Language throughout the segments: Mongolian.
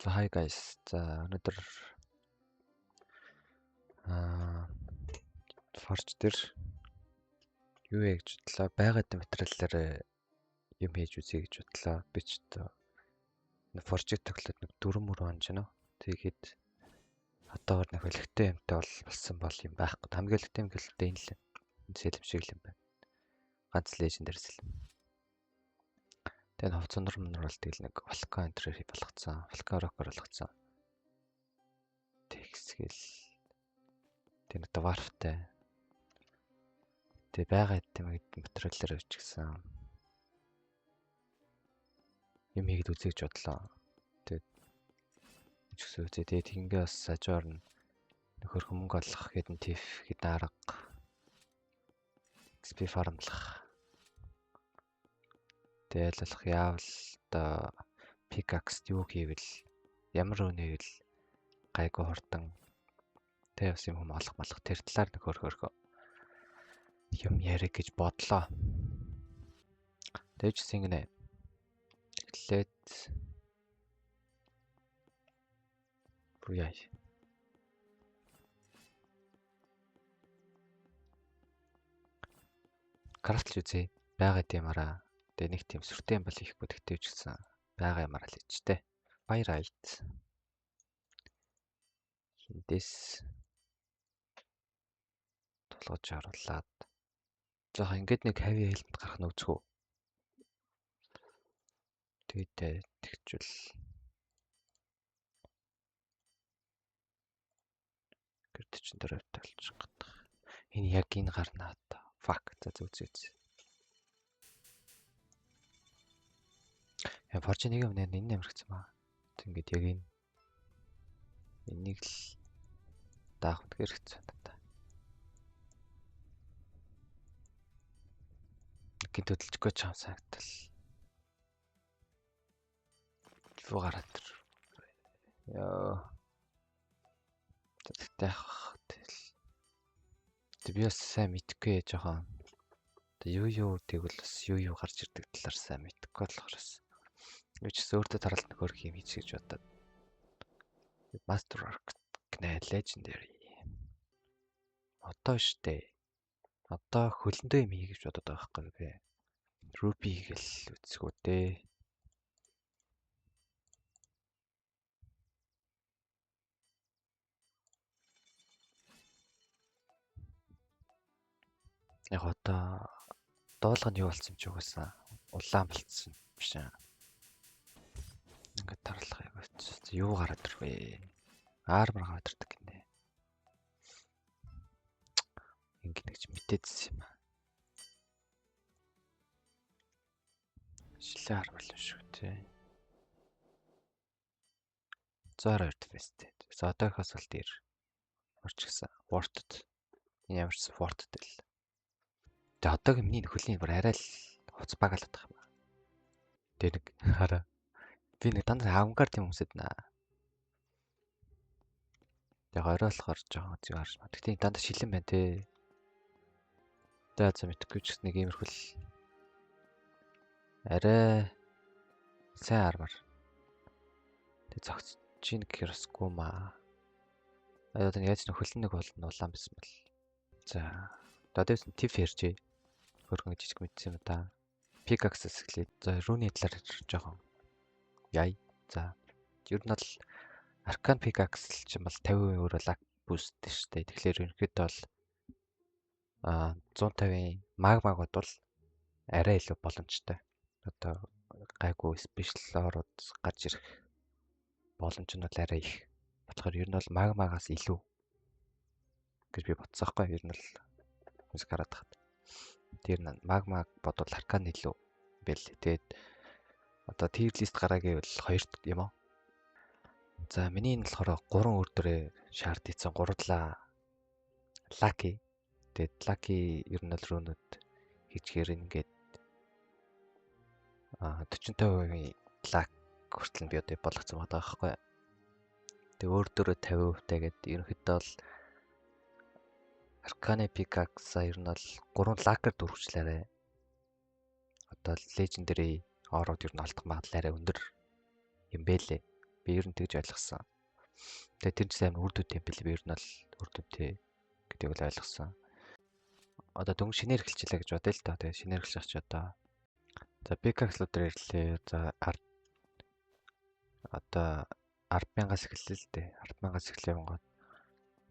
За hi guys. За өнөөдөр Forge дээр юу яа гэж бодлоо. Байгаад материалаар юм хийж үзье гэж бодлоо. Би ч одоо Forge-ийг тоглоод нэг 4 онж байна. Тэгээд одоогор нэг хөлөгтэй юмтай болсон бол юм байхгүй. Хамгийн хөлөгтэй юм гэлтэй энэ л сэлэм шиг л юм байна. Ганц Legendary сэлэм. Тэгээд ховцон нор бол тэгэл нэг Volcan entry болгоцсон. Volcan rocker болгоцсон. Тэгсгэл тэр одоо warfтай. Тэг байгаа юм материалаар өчгсөн. Юм хийгээд үзье гэж бодлоо. Тэгээд өчгсөн үзье. Тэгээд ингээ бас хажуугаар нь нөхөр хөнгө олох хэдэн тиф хэдэн арга XP фармлах. Тэгээд ялах яавал одоо pickaxe юу хийвэл ямар өнөйл гайгүй хурдан тэг бас юм хүм олох болох тэр талаар нөхөр юм ярих гэж бодлоо. Тэгж сингнэ. Эхлээд буяа. Крафтлж үзье. Байгаа юмараа. Тэгээ нэг тийм сүртэй юм бол хийхгүй тэгтээ үжигсэн. Байгаа юмараа л хийжтэй. Баярайт. Хиндэс тулгаж харуулад. Жохоо ингээд нэг хави хэлбэнд гарах нь үзгүй. Тэгээд тэгчвэл гэрд чин дээр тавьчих гэдэг. Энэ яг энэ гарнаа та. Fuck за зүг. Я Forge нэг юм нэ энэ амирхсан ба. Ингээд яг энийг л даах хэрэгцээ байна та. Гинт хөдөлжгүй ч хамсаагтал. Юу гараад тэр. Яа. Тэгтээ тэл. Тэг би бас сайн мэдгүй жоохон. Тэг юу тэгвэл бас юу гарч ирдэг талаар сайн мэдгүй болохоос. Юу ч өөртөө таралт нөхөр юм хийж гэж бодоод. Master Arc гэнэ Legendary. Одоо штэ. Одоо хөлөндөө юм хий гэж бодоод байгаа байхгүй би. Ruby гэл үцгүү дээ. Яг одоо дуулга нь юу болсон юм чи угаасаа улаан болцсон биш ээ. Ингээд тарлах юм байна. Юу гараад ирвэ? Армор гараад ирдэг гинэ. Ингээд ч мэдээдсэн юм аа. Шилээ армор л шүү тий. 102 фест. За одоохоос бол дээр орчихсан. Worth. Энэ ямар ч worth л. Тэгээ одоогийн миний хөлийн бүр арай л хуц багаалаад байгаа юм байна. Тэгээ нэг хараа. Би нэг дандаа авангард юм хүмүүсэд наа. Тэгээ оройлохоор жоохон зүг харж маа. Тэгтээ дандаа шилэн байна те. Тэгээ за мэдхгүй ч нэг иймэрхүүл арай сайн армар. Тэгээ зогсож чинь гэхээр басгүй маа. Одоо яаж нэг хөлн нэг болно улаан байсан бэл. За одоо дэвс тиф ярьжээ. Хөргөн жижиг мэдсэн юм да. Pickaxe-с эхлээд за рүүний талаар жоохон яй. За ер нь бол Arcane Pickaxe чинь бол 50% өөрөө luck boost шүү дээ. Тэгэхээр ерөнхийдөө бол 150-ийн магмаг бодвол арай илүү боломжтой. Одоо гайгүй special ороод гарч ирэх боломж нь бол арай их. Болохоор ер нь бол магмагаас илүү гэж би бодсон байхгүй. Ер нь бол мусик хараад тахад. Тэр нь магмаг бодвол Arcane илүү бэл. Тэгээд одоо tier list гараа гэвэл 2 юм аа. За миний энэ болохоор 3 өөр дөрөө шаардсан 3 lucky. Тэгээд lucky ер нь л рүүнүүд хийчихээр ингээд 45% luck хүртэл би одоо болгоцсон байгаа байхгүй. Тэгээд өөр дөрөө 50% тэгээд ерөнхийдөө бол Arcane Pickaxe ер нь бол 3 luck-аар дөрвчлээрээ. Одоо Legendary ороод ер нь олдох магадлал арай өндөр юм бэлээ. Би Би ер нь тэгж ойлгосон. Тэгээ тэр чинь амар үрдүт юм бэл би ер нь бол үрдүттэй гэдгийг л ойлгосон. Одоо дөнгө шинээр эхэлчихлээ гэж бодъё л та. Тэгээ шинээр эхэлж чи одоо за пикакслууд дээр ирлээ. За одоо 10,000-аас эхэллээ л дээ. 10,000-аас эхлэв гот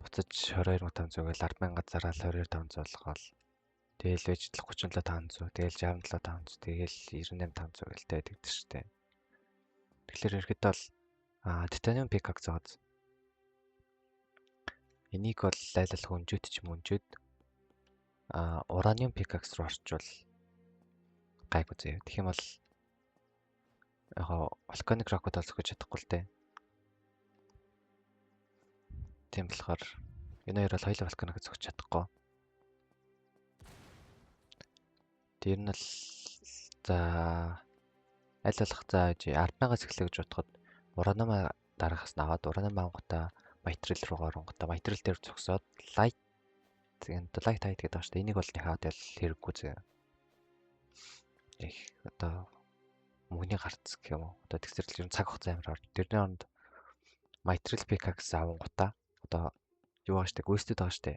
буцаж 22,500 гээл 10,000-аас зараал 22,500 болгоол. Тэгээл байж 37,500, тэгээл 67,500, тэгээл 98,500 гээл тэгдэг штэ. Тэгэхээр ихэд бол титаниум пикак зооц. Энийг бол лайлал хүнжүүд ч юм өнжөөд ураниум пикакс руу орчвол гайгүй заяа. Тэгэх юм бол яг volcanic rock-од бол зөхөж чадахгүй л дээ. Тийм болохоор энэ хоёр бол хоёулаа volcanic зөхөж чадахгүй. Тэр нь л за аль болох за 10,000-аас эхлэе гэж бодоход ураниум дараахаас наваад ураниум авангуудаа материал руу оронгуудаа материал дээр зогсоод light height гэдэг байгаа шүү дээ. Энийг бол хаад ял хэрэггүй зэ. Одоо мөнгөний гарц гэх юм уу. Одоо тэгсэрэл ер нь цаг хугацаа амар орно. Тэрний оронд материал pickaxe авангуудаа одоо юу байгаа штэ гүйцэд байгаа штэ.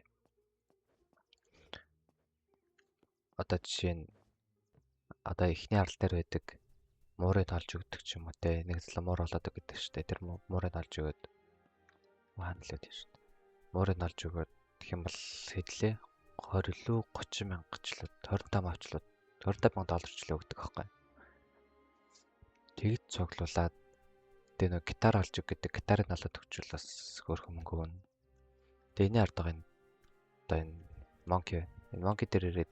Одоо жишээ нь одоо эхний арал дээр байдаг муурыг олж өгдөг ч юм уу те. Нэг зэлэн муур олоод гэдэг штэ. Тэр муурыг олж өгөөд хаанлаад тийм штэ. Муурыг олж өгөөд гэх юм бол хэдлээ 20 лөө 30 мянгачлууд 25 авчлууд 25,000 долларч л өгдөг байхгүй. Тэгэд цуглуулад тэгээ нэг гитар олж өг гэдэг гитарыг налаад өгчвөл бас хөөрхөн мөнгө өгнө. Тэгээ энэ ард байгаа энэ monkey дээр ирээд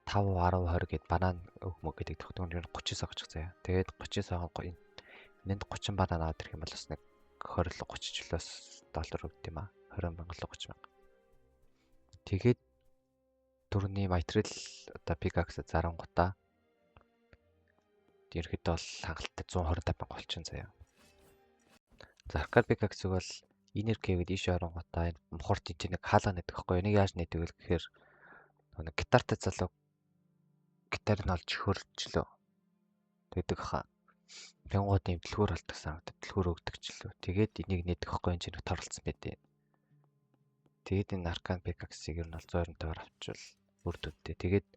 5 10 20 гэд банан өгмөг гэдэг тогтмол ер нь 39 авчих заяа. Тэгээд 39 авах энэнд 30 банан аваад ирэх юм бол бас нэг 20 30 жилээс доллар өгд юм аа. 20,000 л 30,000. Тэгээд түрүүний материал одоо pickaxe зарангуудаа ерхэд бол хангалттай 125,000 болчихно заяа. За arcade pickaxe бол энерги гэдэг ийш оронгуудаа энэ мухарт нэг хаалга нэгдэг хэвгүй. Энийг яаж нэгдэг вэ гэхээр нэг гитартай залуу гитарыг олж хөрчлөө гэдэг хаа. Тэнгууд юм дэлгүүр алдагсан. Дэлгүүр өгдөг ч лөө. Тэгээд энийг нэгдэг хэвгүй энэ чинь торлцсон байдیں۔ Тэгээд энэ arcade pickaxe-ийг ер нь бол 125-аар авчвал үрдүдтэй. Тэгээд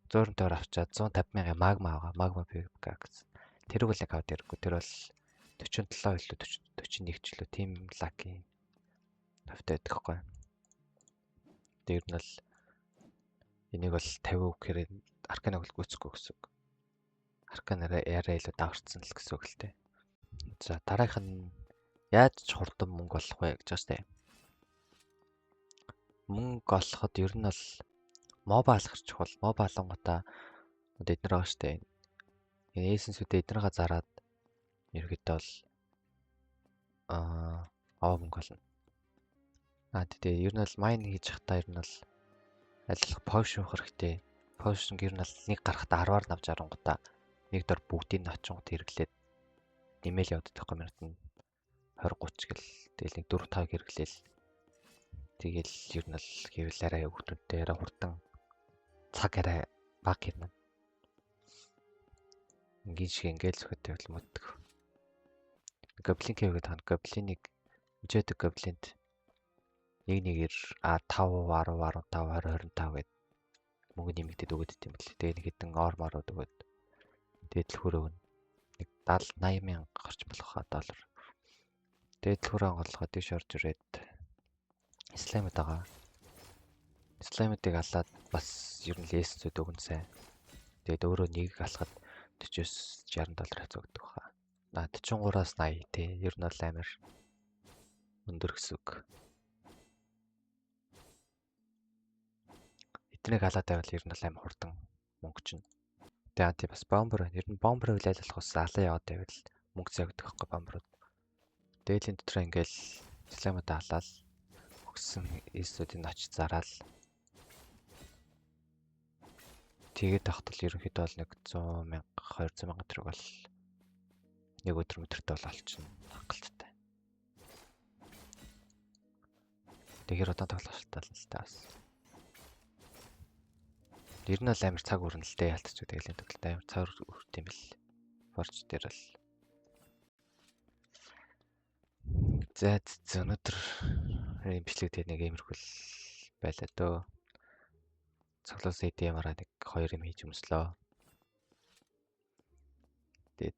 125-аар авчаад 150,000 магма pickaxe. Тэр бол яг аваад хэрэггүй. Тэр бол 47 илүү 41 ч лөө тийм лаки тавтай байдаг хгүй. Тэр нь бол энийг бол 50 гэхээр аркана бол гүйцэхгүй гэсэн үг. Аркана яриа илүү даварцсан л гэсэн үг л дээ. За дараах нь яаж ч хурдан мөнгө олох вэ гэж байна шүү дээ. Мөнгө олоход ер нь бол моба алхах чухал. Моба алангуудаа одоо эднэр байгаа шүү дээ. Энэ эссенсүүдээ эднэргээ зараад ерөөдөө бол мөнгө олно. Тэгээ ер нь бол майн хийж захтаа ер нь бол аль potion хэрэгтэй. Potion гэр нь бол нэг гарахтаа 10-аар навж арангуудаа нэг дор бүгдийг нь очингууд хэрэглээд нэмэл явдаг байхгүй минут нь 20 30 гэл тэгэл нэг 4 5 хэрэглээл тэгэл ер нь бол хэвэл арай өгдөнтэй арай хурдан цаг арай бага гэрнэ. Ингээл зөвхөтэй бол моддаг. Гоблин гэвэл тань гоблиныг үжээдэг гоблинд нэгээр 5 10 15 20 25 гэд мөнгө нэмэгдээд өгöd юм бэл. Тэгээ нэг хэдэн орморууд өгöd. Тэгээд дэлгүүр өгнө. Нэг 70 80,000 гарч болох доллар. Тэгээд дэлгүүр онгоолгоод тийш орж ирээд слаймд байгаа. Слаймдыг алаад бас ер нь лэсцүүд өгнө сайн. Тэгээд өөрөө нэг алхад 40-60 доллар хязгаа өгдөг хаа. 43-аас 80 тий. Ер нь бол амар өндөр гэсэн үг. Эднийг алаад байвал ер нь бол амар хурдан мөнгө чинь. Тэгээд тий бас бомбер байна. Ер нь бомбер хөлөөлөх ус алан яваад байвал мөнгө зөөгдөх хэвгүй бомберууд. Дээлийн дотор ингээл слаймдаа алаад өгсөн эсүүдийг очиж зараал. Тэгээд тахтал ерөнхийдөө бол нэг 100,000 200,000 төгрөг бол нэг өдрөмтөртэй бол олчихно хангалттай. Тэгэхээр удаан тоглолттой л та бас. Ер нь бол амар цаг өрнө л дээ ялтч үдээлийн тоглолт амар цаг өрт юм бэл. Forge дээр л. За өнөөдөр бичлэг тэгээ нэг иймэрхүү байлаа дөө. Цоглоос ADM-араа нэг 2 юм хийж өмслөө. Тэгээд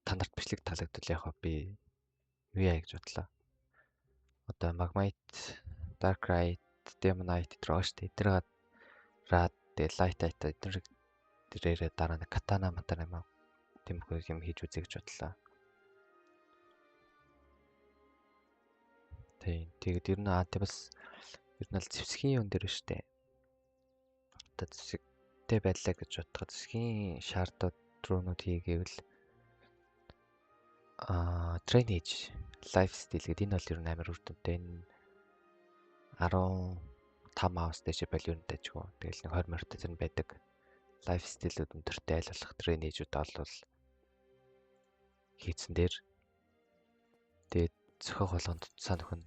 та нарт бичлэг таалагдвал яг би юу яа гэж бодлоо. Одоо Magmite, Darkrai, Demonite эдгээр раад тэгээд Light эдгээр дээрээ дараа нэг Katana юм тиймэрхүү юм хийж үзье гэж бодлоо. Тэгээд ер нь бас ер нь л зэвсгийн юм дээр штэ. Одоо зэвсэгтэй байлаа гэж бодоход зэвсгийн шаардууд рүүнүүд хийгээвэл drainage lifestyle гэдэг энэ бол ер нь амар үр дүнтэй. Энэ 15 hours дэше value нь дайггүй. Тэгэл нэг 20 морьтой зэрэг байдаг. Lifestyle-үүд өндөртэй айл болох drainage-үүд олвол хийцэн дээр тэгээд зөхөх болгонд цаа нөхөн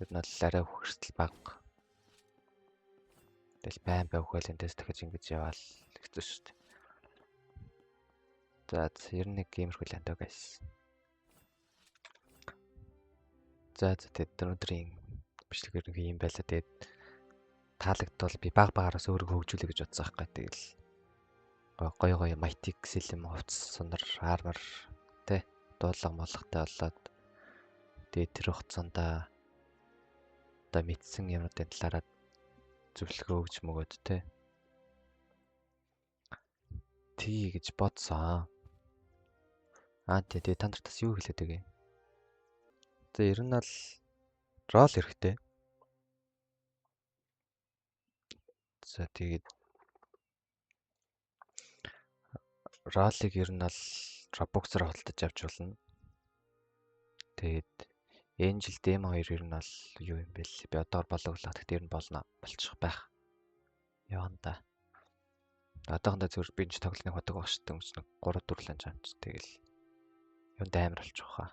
ер нь л арай хөрсдөл бага. Тэгэл байн байвхал энэс дахиж ингэж яваал хэцүү шүү дээ. За ер нь нэг иймэрхүү л андаа guys. За тэгээд өнөөдрийн бичлэг юм байлаа. Тэгээд таалагдвал би багаараас өөрийгөө хөгжүүлэх гэж бодсон байхгүй. Тэгэл гоё Mighty Xylem хувцс сонор армор тэ дуулга молготой болоод тэгээд тэр хугацаанд одоо мэдсэн юмнуудын талаараа зөвлөгөө өгч мөгөөд тэ тгий гэж бодсон. Тэгээд та нарт бас юу хэлээд өгье. За ер нь л рол хэрэгтэй. За тэгээд ролыг ер нь л Robux-аар худалдаж авч болно. Тэгээд энэ жил Demo 2 ер нь л юу юм бэ л би одоор бологлох гэхдээ ер нь болно болчих байх. Яванда. Одоохондоо зөвхөн бинж тоглохны ходог багштай өнгөч нэг 3-4 ланж амч тэгэл юунд амар болчих واخа.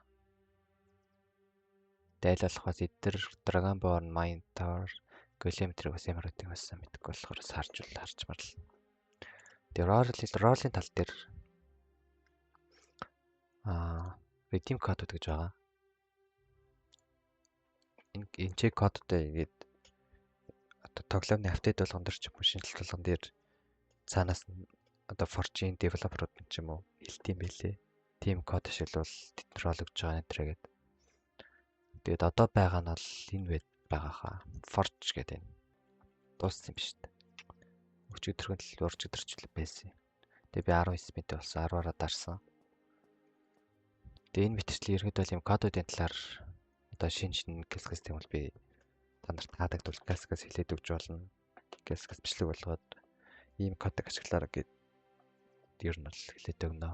Дайлалхаас эдгээр Dragonborn, Minotaur, Golem-трийг бас ямар үтгийг бас мэдгүй болохоор харж марл. Тэгээ ролын тал дээр redeem кодууд гэж байгаа. Энэ кодтой ингээд одоо тоглоомны апдейт болгон дээр ч юм уу шинжилгээ болгон дээр цаанаас одоо Fortune developer-ууд ч юм уу хэлтийм байлээ. Team код ашиглавал тэд рол өгч байгаа нэтрэгээд. Тэгээд одоо байгаа нь бол энэ байгаа хаа. Forge гэдэг энэ. Дууссан юм биш үү? Өчигдөрхөн л уржигдэрч байсан. Тэгээ би 19 минут болсон 10-аараа дарсан. Тэгээ энэ мэтчлэн ерөнхийдөө юм кодуудын талаар одоо шинэ гэсгэс тийм бол би та нарт таадагдвал гэсгэс хэлээд өгч болно. Гэсгэс бичлэг болгоод ийм кодыг ашиглаарай гэд ер нь бол хэлээд өгнө.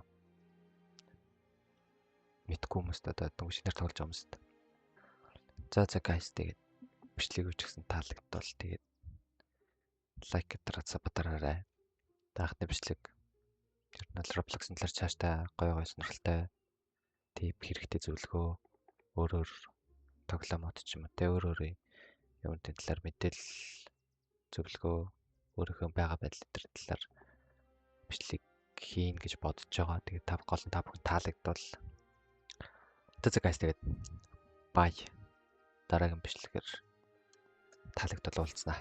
Мэдгүй хүмүүст одоо шинээр тоглож байгаа хүмүүст. За guys тэгээд бичлэг үчигсэн таалагдвал тэгээд лайк гэдэг сабтараарай. Таахны бичлэг ер нь Roblox-ын талаар цаашдаа гоё сонирхолтой тип хэрэгтэй зөвлөгөө өөрөөр тоглоомод ч юм уу те өөрөөр юунтэй талаар мэдээлэл зөвлөгөө өөрийнхөө байгаа байдлын талаар бичлэг хийн гэж бодож байгаа. Тэгээд гол нь та бүхэн таалагдвал за guys тэгээд bye. Дараагийн бичлэгээр таалагдвал уулзнаа.